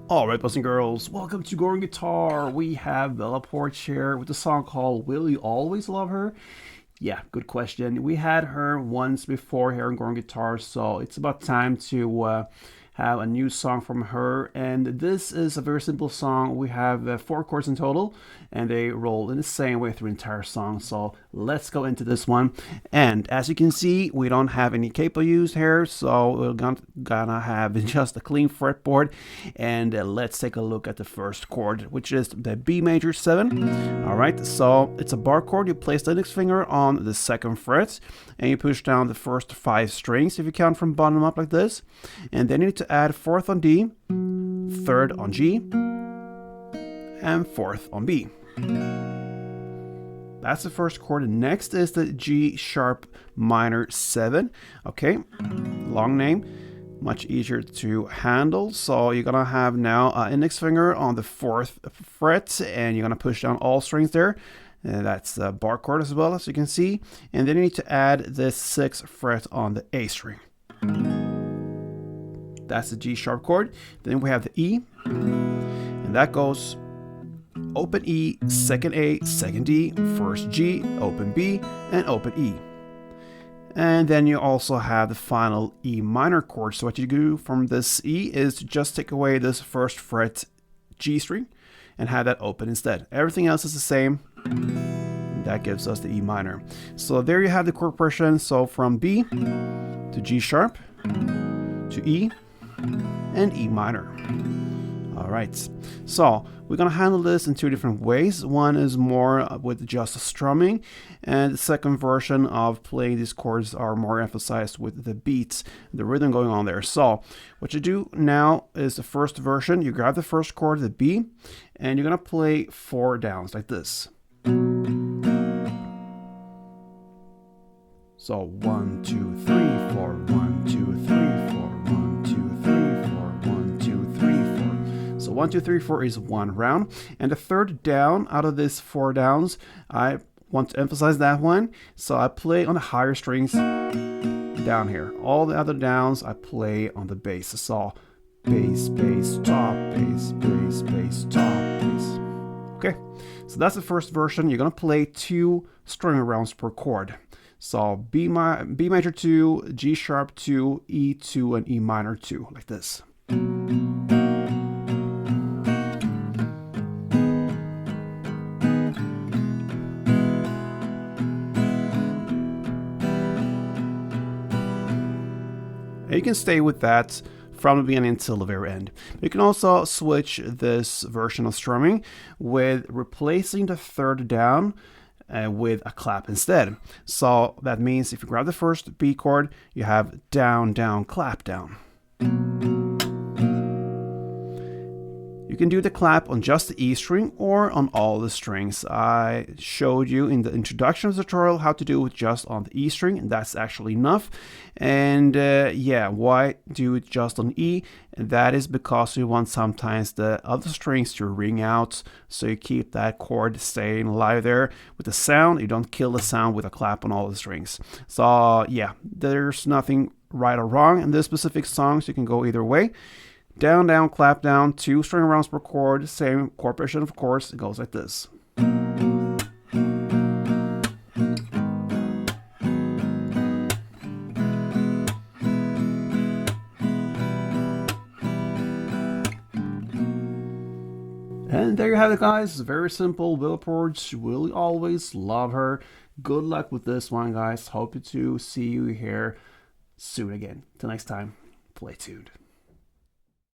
Alright, boys and girls, welcome to Going Guitar. We have Bella Poarch here with a song called Will You Always Love Her? Yeah, good question. We had her once before here on Going Guitar, so it's about time to have a new song from her. And this is a very simple song. We have 4 chords in total, and they roll in the same way through the entire song. So let's go into this one. And as you can see, we don't have any capo used here, so we're gonna have just a clean fretboard. And let's take a look at the first chord, which is the B major 7. All right, so it's a bar chord. You place the index finger on the 2nd fret, and you push down the first 5 strings if you count from bottom up like this. And then you need to add 4th on D, 3rd on G, and 4th on B. That's the first chord. Next is the G sharp minor 7. Okay, long name, much easier to handle. So you're gonna have now an index finger on the 4th fret, and you're gonna push down all strings there. And that's a bar chord as well, as you can see. And then you need to add this 6th fret on the A string. That's the G sharp chord. Then we have the E, and that goes open E, 2nd A, 2nd D, 1st G, open B, and open E. And then you also have the final E minor chord. So what you do from this E is to just take away this 1st fret G string and have that open instead. Everything else is the same. That gives us the E minor. So there you have the chord progression. So from B to G sharp to E and E minor. All right, so we're gonna handle this in 2 different ways. One is more with just strumming, and the second version of playing these chords are more emphasized with the beats, the rhythm going on there. So what you do now is the first version. You grab the first chord, the B, and you're gonna play 4 downs like this. So 1, 2, 3, 4, 1, 2, 3, 4, 1, 2, 3, 4, 1, 2, 3, 4. So 1, 2, 3, 4 is 1 round. And the 3rd down out of these 4 downs, I want to emphasize that one. So I play on the higher strings down here. All the other downs I play on the bass. So bass, bass, top, bass, bass, bass, top, bass. Okay, so that's the first version. You're gonna play 2 string rounds per chord. So B major 2, G sharp 2, E2, and E minor 2, like this. And you can stay with that from the beginning until the very end. You can also switch this version of strumming with replacing the 3rd down with a clap instead. So that means if you grab the first B chord, you have down, down, clap, down. You can do the clap on just the E string or on all the strings. I showed you in the introduction of the tutorial how to do it just on the E string, and that's actually enough. And yeah, why do it just on E? And that is because you want sometimes the other strings to ring out, so you keep that chord staying alive there with the sound. You don't kill the sound with a clap on all the strings. So yeah, there's nothing right or wrong in this specific song, so you can go either way. Down, down, clap, down, 2 string rounds per chord, same chord progression, of course. It goes like this. And there you have it, guys. Very simple. Bella Poarch, will always love her. Good luck with this one, guys. Hope to see you here soon again. Till next time, play tuned.